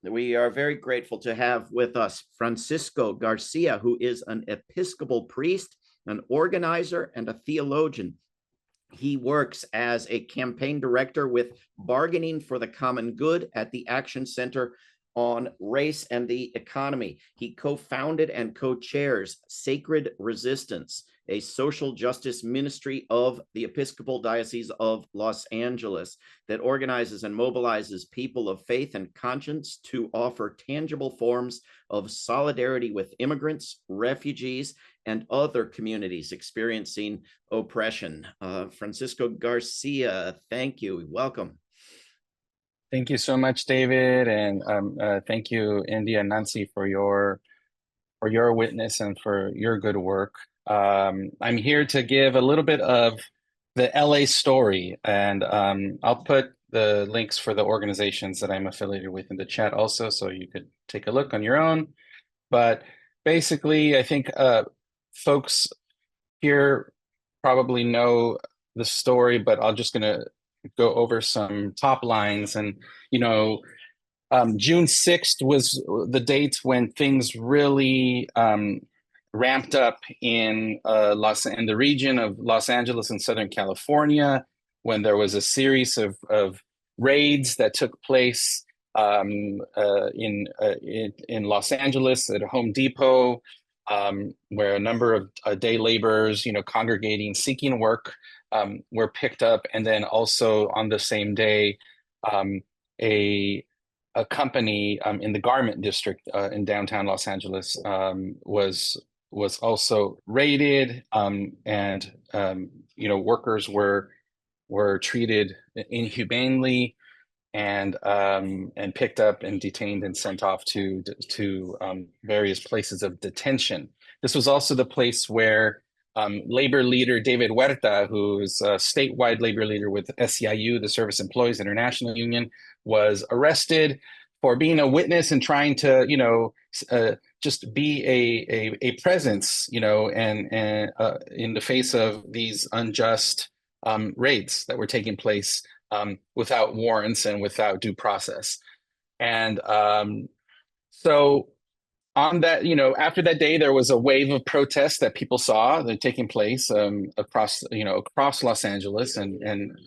We are very grateful to have with us Francisco Garcia, who is an Episcopal priest, an organizer, and a theologian. He works as a campaign director with Bargaining for the Common Good at the Action Center on Race and the Economy. He co-founded and co-chairs Sacred Resistance, a social justice ministry of the Episcopal Diocese of Los Angeles that organizes and mobilizes people of faith and conscience to offer tangible forms of solidarity with immigrants, refugees, and other communities experiencing oppression. Francisco Garcia, thank you. Welcome. Thank you so much, David, and thank you, India and Nancy, for your witness and for your good work. I'm here to give a little bit of the LA story, and I'll put the links for the organizations that I'm affiliated with in the chat also, so you could take a look on your own. But basically, I think folks here probably know the story, but I'm just going to go over some top lines. And, June 6th was the date when things really ramped up in the region of Los Angeles and Southern California, when there was a series of raids that took place in Los Angeles at Home Depot, where a number of day laborers, congregating, seeking work, were picked up. And then also on the same day, a company in the garment district in downtown Los Angeles was also raided, and workers were treated inhumanely and picked up and detained and sent off to various places of detention. This was also the place where labor leader David Huerta, who is a statewide labor leader with SEIU, the Service Employees International Union, was arrested for being a witness and trying to, just be a presence, and in the face of these unjust raids that were taking place without warrants and without due process. And so on that, after that day, there was a wave of protests that people saw that taking place across Los Angeles, and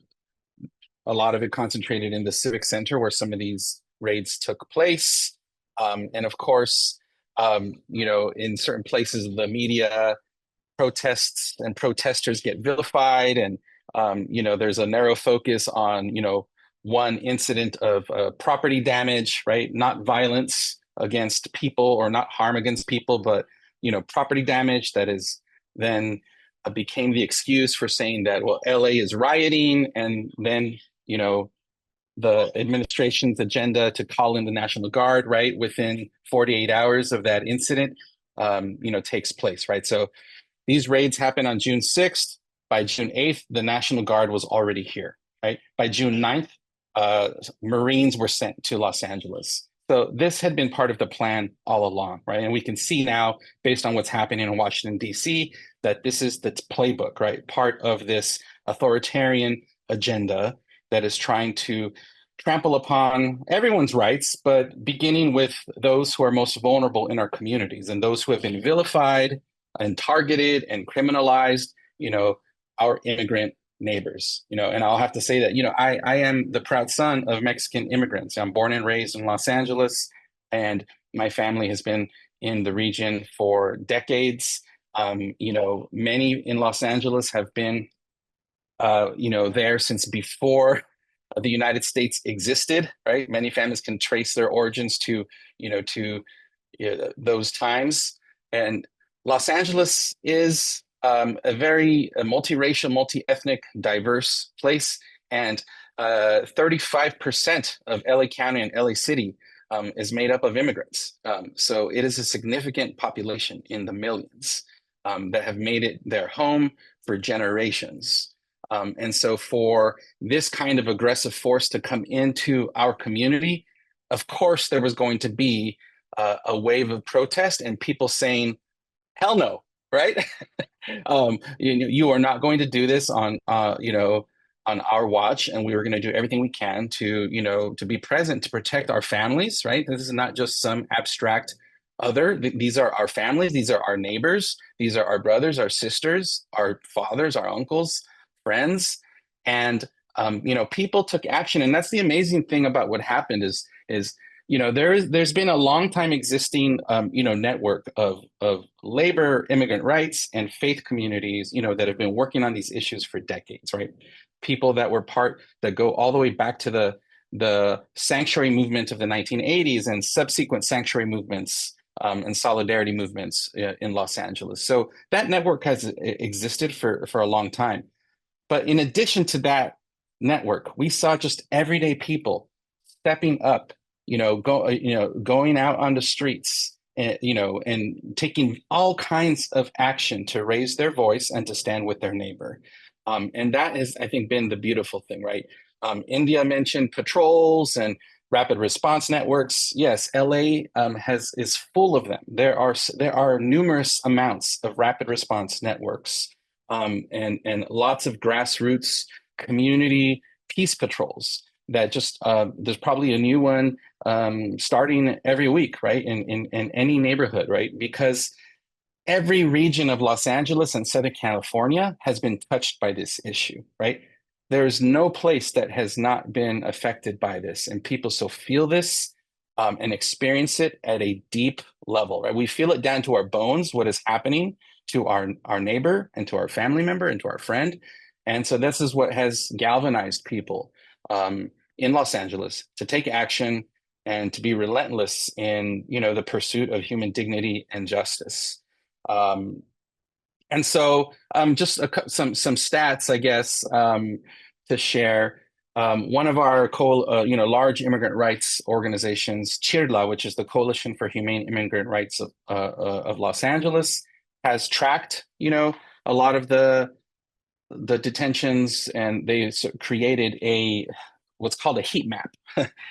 a lot of it concentrated in the Civic Center where some of these raids took place. And of course, in certain places of the media, protests and protesters get vilified, and there's a narrow focus on one incident of property damage, right? Not violence against people or not harm against people, but property damage that is then became the excuse for saying that, well, LA is rioting, and then the administration's agenda to call in the National Guard, right, within 48 hours of that incident, takes place, right? So these raids happen on June 6th. By June 8th, the National Guard was already here, right? By June 9th, Marines were sent to Los Angeles. So this had been part of the plan all along, right? And we can see now, based on what's happening in Washington, D.C., that this is the playbook, right? Part of this authoritarian agenda that is trying to trample upon everyone's rights, but beginning with those who are most vulnerable in our communities and those who have been vilified and targeted and criminalized, our immigrant neighbors, and I'll have to say that, I am the proud son of Mexican immigrants. I'm born and raised in Los Angeles, and my family has been in the region for decades. Many in Los Angeles have been, there since before the United States existed, right? Many families can trace their origins to those times. And Los Angeles is a very multiracial, multi-ethnic, diverse place. And 35% of LA County and LA City is made up of immigrants. So it is a significant population in the millions that have made it their home for generations. And so for this kind of aggressive force to come into our community, of course, there was going to be a wave of protest and people saying, hell no, right? You are not going to do this on, on our watch, and we were going to do everything we can to, to be present to protect our families, right? This is not just some abstract other. These are our families, these are our neighbors, these are our brothers, our sisters, our fathers, our uncles, friends. And people took action. And that's the amazing thing about what happened is there's been a long time existing network of labor, immigrant rights, and faith communities that have been working on these issues for decades, right? People that were that go all the way back to the sanctuary movement of the 1980s and subsequent sanctuary movements and solidarity movements in Los Angeles. So that network has existed for a long time. But in addition to that network, we saw just everyday people stepping up, going out on the streets, and taking all kinds of action to raise their voice and to stand with their neighbor. And that has, I think, been the beautiful thing, right? India mentioned patrols and rapid response networks. Yes, LA is full of them. There are numerous amounts of rapid response networks, and lots of grassroots community peace patrols that just there's probably a new one starting every week, right? In any neighborhood, right? Because every region of Los Angeles and Southern California has been touched by this issue, right? There's no place that has not been affected by this, and people still feel this and experience it at a deep level, right? We feel it down to our bones, what is happening to our neighbor and to our family member and to our friend. And so this is what has galvanized people in Los Angeles to take action and to be relentless in, the pursuit of human dignity and justice. And so just some stats, I guess, to share. One of our large immigrant rights organizations, CIRLA, which is the Coalition for Humane Immigrant Rights of Los Angeles, has tracked, a lot of the detentions, and they created what's called a heat map.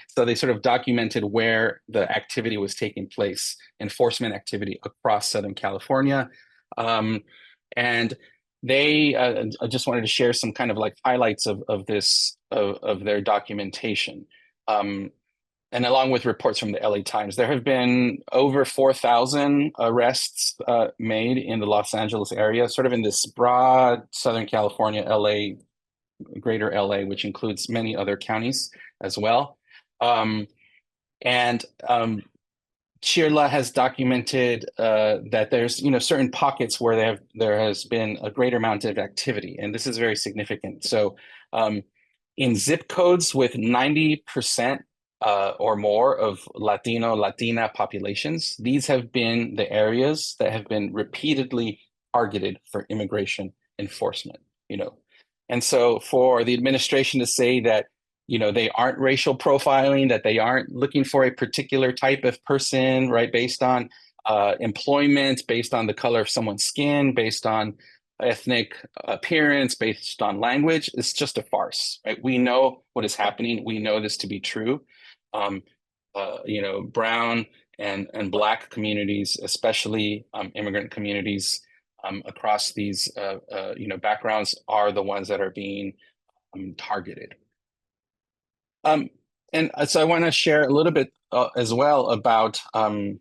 So they sort of documented where the activity was taking place, enforcement activity across Southern California. And they I just wanted to share some kind of like highlights of their documentation. And along with reports from the LA Times, there have been over 4,000 arrests made in the Los Angeles area, sort of in this broad Southern California, LA, greater LA, which includes many other counties as well. CIRLA has documented that there's certain pockets where there has been a greater amount of activity, and this is very significant. So in zip codes with 90% or more of Latina populations, these have been the areas that have been repeatedly targeted for immigration enforcement. And so for the administration to say that they aren't racial profiling, that they aren't looking for a particular type of person, right, based on employment, based on the color of someone's skin, based on ethnic appearance, based on language, it's just a farce, right? We know what is happening. We know this to be true. Brown and Black communities, especially immigrant communities across these backgrounds, are the ones that are being targeted. And so I want to share a little bit as well about the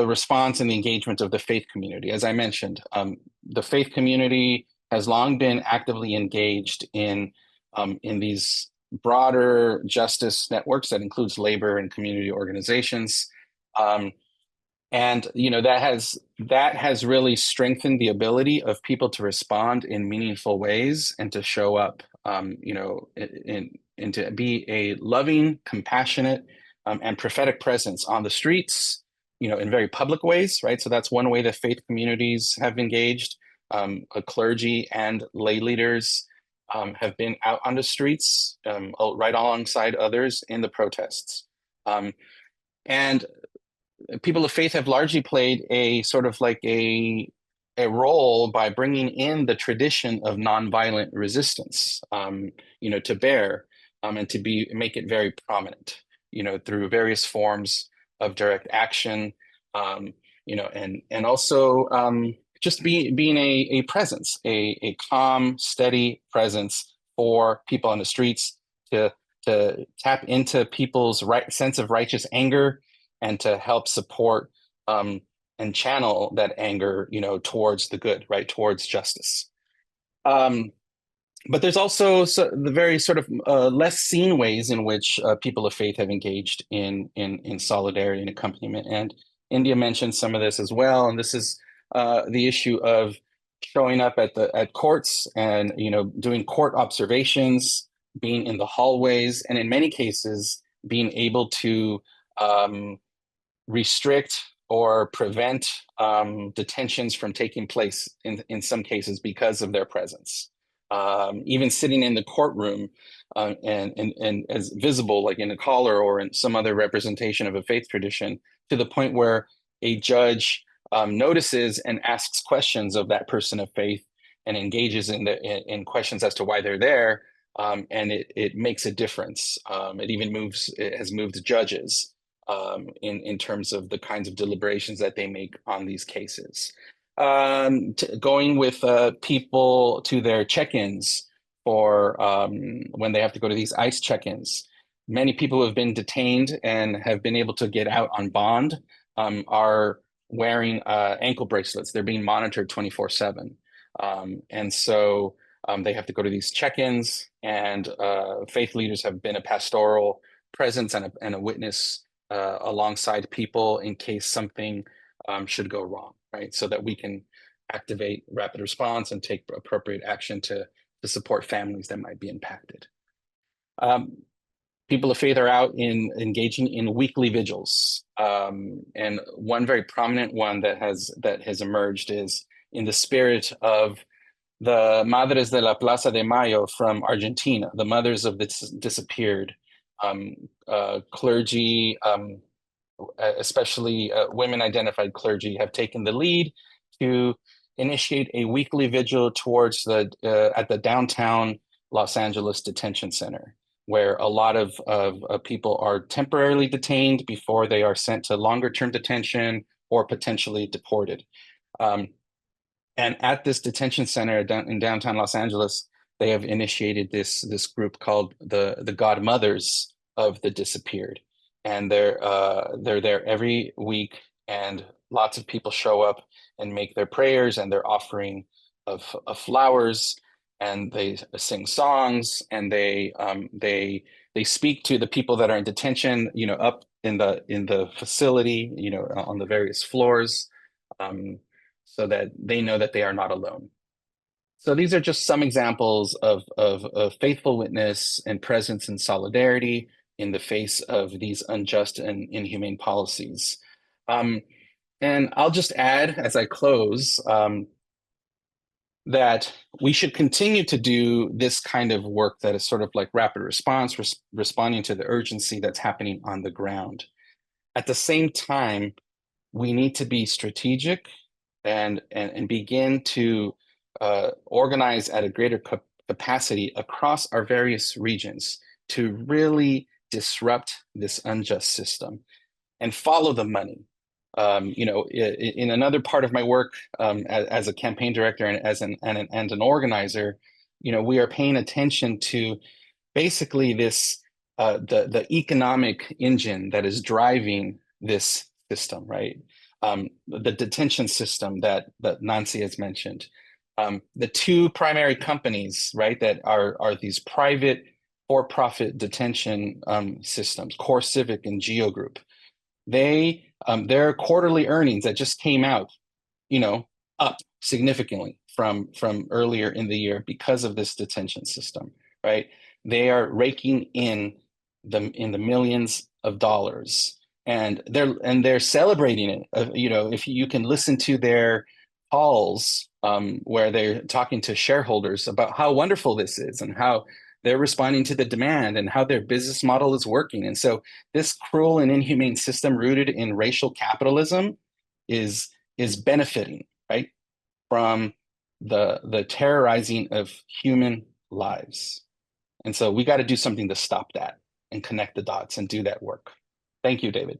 response and the engagement of the faith community. As I mentioned, the faith community has long been actively engaged in these broader justice networks that includes labor and community organizations. And that has really strengthened the ability of people to respond in meaningful ways and to show up, and to be a loving, compassionate, and prophetic presence on the streets, in very public ways, right? So that's one way that faith communities have engaged. Clergy and lay leaders have been out on the streets, right alongside others in the protests. And people of faith have largely played a sort of like a role by bringing in the tradition of nonviolent resistance, to bear, and to make it very prominent, through various forms of direct action, and also just being a presence, a calm, steady presence for people on the streets to tap into people's sense of righteous anger and to help support and channel that anger, towards the good, right, towards justice. But there's also the very sort of less seen ways in which people of faith have engaged in solidarity and accompaniment. And India mentioned some of this as well. And this is the issue of showing up at courts and doing court observations, being in the hallways, and in many cases being able to restrict or prevent detentions from taking place in some cases because of their presence. Even sitting in the courtroom and as visible, like in a collar or in some other representation of a faith tradition, to the point where a judge notices and asks questions of that person of faith and engages in questions as to why they're there, and it makes a difference. It has moved judges in terms of the kinds of deliberations that they make on these cases. Going with people to their check-ins for when they have to go to these ICE check-ins. Many people who have been detained and have been able to get out on bond are wearing ankle bracelets. They're being monitored 24/7. And so they have to go to these check-ins, and faith leaders have been a pastoral presence and a witness alongside people in case something should go wrong, right? So that we can activate rapid response and take appropriate action to support families that might be impacted. People of faith are out engaging in weekly vigils. And one very prominent one that has emerged is in the spirit of the Madres de la Plaza de Mayo from Argentina, the mothers of the disappeared. Clergy, especially women-identified clergy, have taken the lead to initiate a weekly vigil towards at the downtown Los Angeles detention center, where a lot of people are temporarily detained before they are sent to longer-term detention or potentially deported. And at this detention center in downtown Los Angeles, they have initiated this group called the Godmothers of the Disappeared, and they're there every week, and lots of people show up and make their prayers and their offering of flowers, and they sing songs, and they speak to the people that are in detention, up in the facility, on the various floors, so that they know that they are not alone. So these are just some examples of faithful witness and presence and solidarity in the face of these unjust and inhumane policies. And I'll just add as I close that we should continue to do this kind of work that is sort of like rapid response, responding to the urgency that's happening on the ground. At the same time, we need to be strategic and begin to organize at a greater capacity across our various regions to really disrupt this unjust system and follow the money. In another part of my work as a campaign director and as an organizer, we are paying attention to basically this the economic engine that is driving this system, right? The detention system that Nancy has mentioned. The two primary companies, right, that are these private for-profit detention systems, Core Civic and Geo Group. Their quarterly earnings that just came out, up significantly from earlier in the year because of this detention system, right? They are raking in the millions of dollars, and they're celebrating it. If you can listen to their calls where they're talking to shareholders about how wonderful this is and how they're responding to the demand and how their business model is working. And so this cruel and inhumane system rooted in racial capitalism is benefiting, right, from the terrorizing of human lives. And so we got to do something to stop that and connect the dots and do that work. Thank you, David.